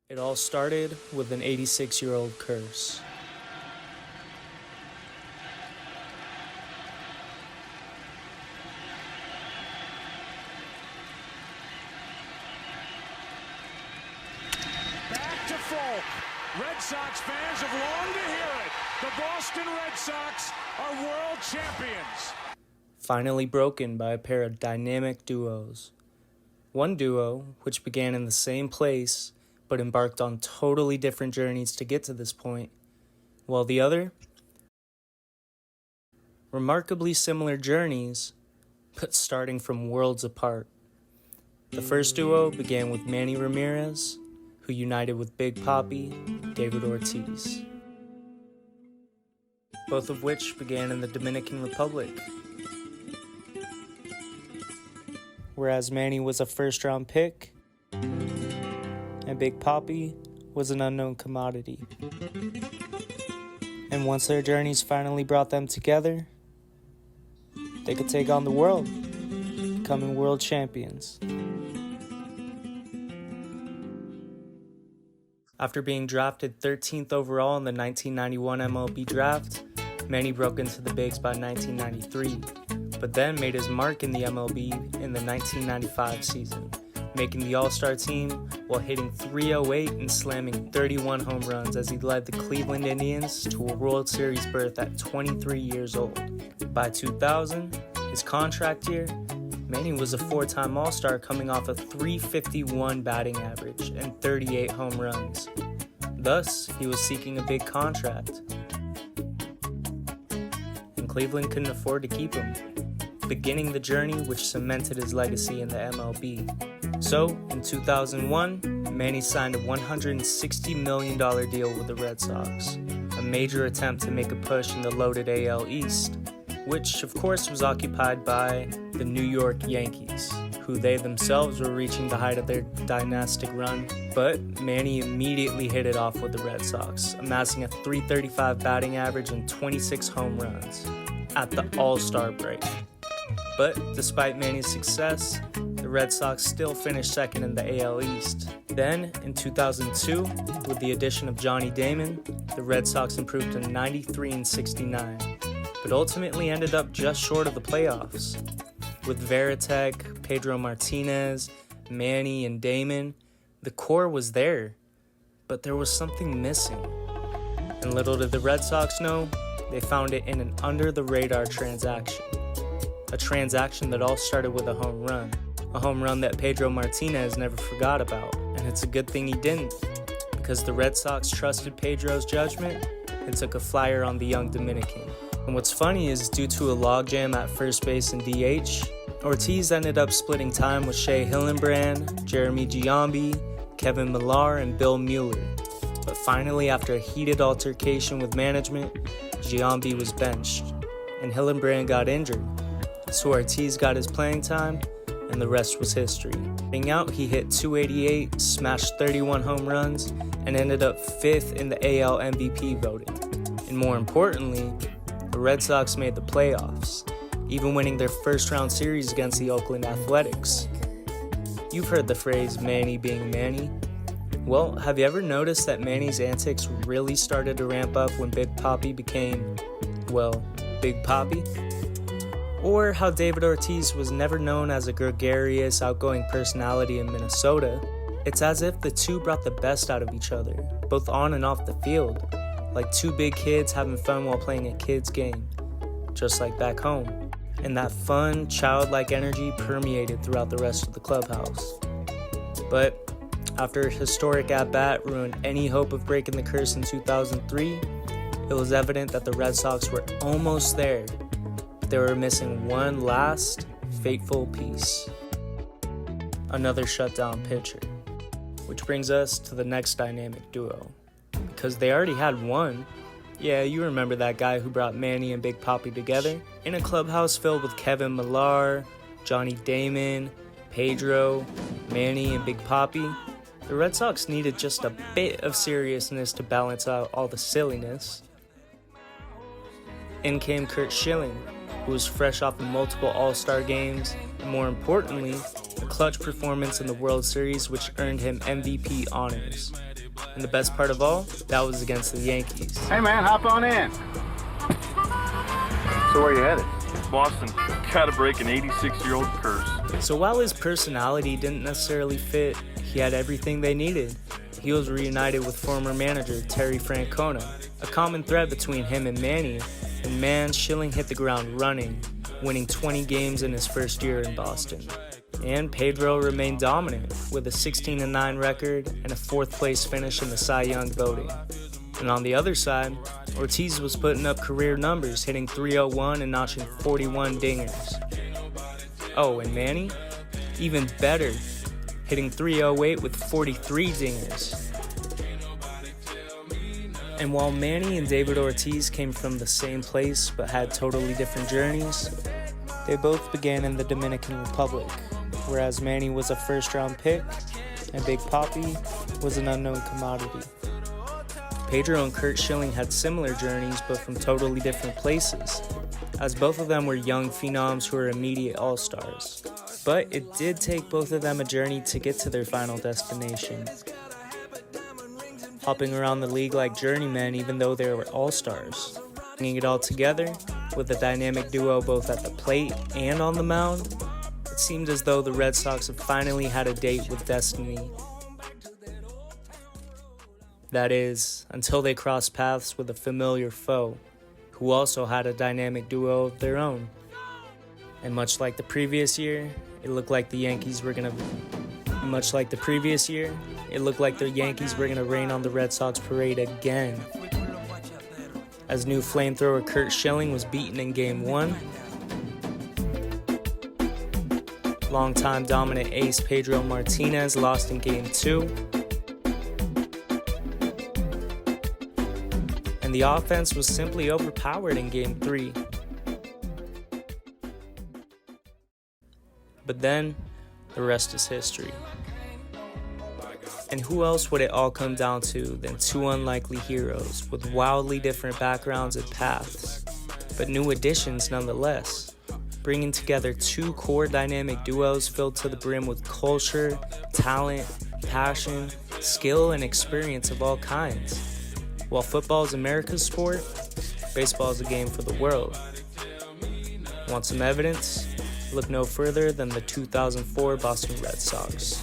It all started with an 86-year-old curse. Back to folk. Red Sox fans have longed to hear it. The Boston Red Sox are world champions. Finally broken by a pair of dynamic duos. One duo, which began in the same place, but embarked on totally different journeys to get to this point, while the other, remarkably similar journeys, but starting from worlds apart. The first duo began with Manny Ramirez, who united with Big Papi, David Ortiz, both of which began in the Dominican Republic. Whereas Manny was a first-round pick, and Big Papi was an unknown commodity. And once their journeys finally brought them together, they could take on the world, becoming world champions. After being drafted 13th overall in the 1991 MLB draft, Manny broke into the bigs by 1993, but then made his mark in the MLB in the 1995 season, making the All-Star team while hitting .308 and slamming 31 home runs as he led the Cleveland Indians to a World Series berth at 23 years old. By 2000, his contract year, Manny was a four-time All-Star coming off a .351 batting average and 38 home runs. Thus, he was seeking a big contract, and Cleveland couldn't afford to keep him, beginning the journey which cemented his legacy in the MLB. So, in 2001, Manny signed a $160 million deal with the Red Sox, a major attempt to make a push in the loaded AL East, which of course was occupied by the New York Yankees, who they themselves were reaching the height of their dynastic run. But Manny immediately hit it off with the Red Sox, amassing a .335 batting average and 26 home runs at the All-Star break. But despite Manny's success, the Red Sox still finished second in the AL East. Then, in 2002, with the addition of Johnny Damon, the Red Sox improved to 93-69, but ultimately ended up just short of the playoffs. With Veritek, Pedro Martinez, Manny, and Damon, the core was there, but there was something missing. And little did the Red Sox know, they found it in an under-the-radar transaction. A transaction that all started with a home run that Pedro Martinez never forgot about. And it's a good thing he didn't, because the Red Sox trusted Pedro's judgment and took a flyer on the young Dominican. And what's funny is, due to a logjam at first base and DH, Ortiz ended up splitting time with Shea Hillenbrand, Jeremy Giambi, Kevin Millar, and Bill Mueller. But finally, after a heated altercation with management, Giambi was benched, and Hillenbrand got injured. So Ortiz got his playing time, and the rest was history. Being out, he hit .288, smashed 31 home runs, and ended up 5th in the AL MVP voting. And more importantly, the Red Sox made the playoffs, even winning their first-round series against the Oakland Athletics. You've heard the phrase Manny being Manny. Well, have you ever noticed that Manny's antics really started to ramp up when Big Papi became, well, Big Papi? Or how David Ortiz was never known as a gregarious, outgoing personality in Minnesota. It's as if the two brought the best out of each other, both on and off the field, like two big kids having fun while playing a kid's game, just like back home. And that fun, childlike energy permeated throughout the rest of the clubhouse. But after a historic at-bat ruined any hope of breaking the curse in 2003, it was evident that the Red Sox were almost there. They were missing one last, fateful piece. Another shutdown pitcher. Which brings us to the next dynamic duo. Because they already had one. Yeah, you remember that guy who brought Manny and Big Papi together? In a clubhouse filled with Kevin Millar, Johnny Damon, Pedro, Manny, and Big Papi, the Red Sox needed just a bit of seriousness to balance out all the silliness. In came Curt Schilling, who was fresh off of multiple All-Star games, and more importantly, a clutch performance in the World Series which earned him MVP honors. And the best part of all, that was against the Yankees. Hey man, hop on in. So where you headed? Boston. Gotta break an 86-year-old curse. So while his personality didn't necessarily fit, he had everything they needed. He was reunited with former manager Terry Francona, a common thread between him and Manny, and man, Schilling hit the ground running, winning 20 games in his first year in Boston. And Pedro remained dominant with a 16-9 record and a 4th place finish in the Cy Young voting. And on the other side, Ortiz was putting up career numbers, hitting .301 and notching 41 dingers. Oh, and Manny? Even better, hitting .308 with 43 dingers. And while Manny and David Ortiz came from the same place but had totally different journeys, they both began in the Dominican Republic, whereas Manny was a first-round pick and Big Papi was an unknown commodity. Pedro and Curt Schilling had similar journeys but from totally different places, as both of them were young phenoms who were immediate all-stars. But it did take both of them a journey to get to their final destination, hopping around the league like journeymen even though they were all-stars. Bringing it all together, with a dynamic duo both at the plate and on the mound, it seemed as though the Red Sox had finally had a date with destiny. That is, until they crossed paths with a familiar foe, who also had a dynamic duo of their own. And much like the previous year, it looked like the Yankees were gonna rain on the Red Sox parade again. As new flamethrower Curt Schilling was beaten in Game 1, longtime dominant ace Pedro Martinez lost in Game 2, and the offense was simply overpowered in Game 3. But then, the rest is history. And who else would it all come down to than two unlikely heroes with wildly different backgrounds and paths, but new additions nonetheless, bringing together two core dynamic duos filled to the brim with culture, talent, passion, skill, and experience of all kinds. While football is America's sport, baseball is a game for the world. Want some evidence? Look no further than the 2004 Boston Red Sox.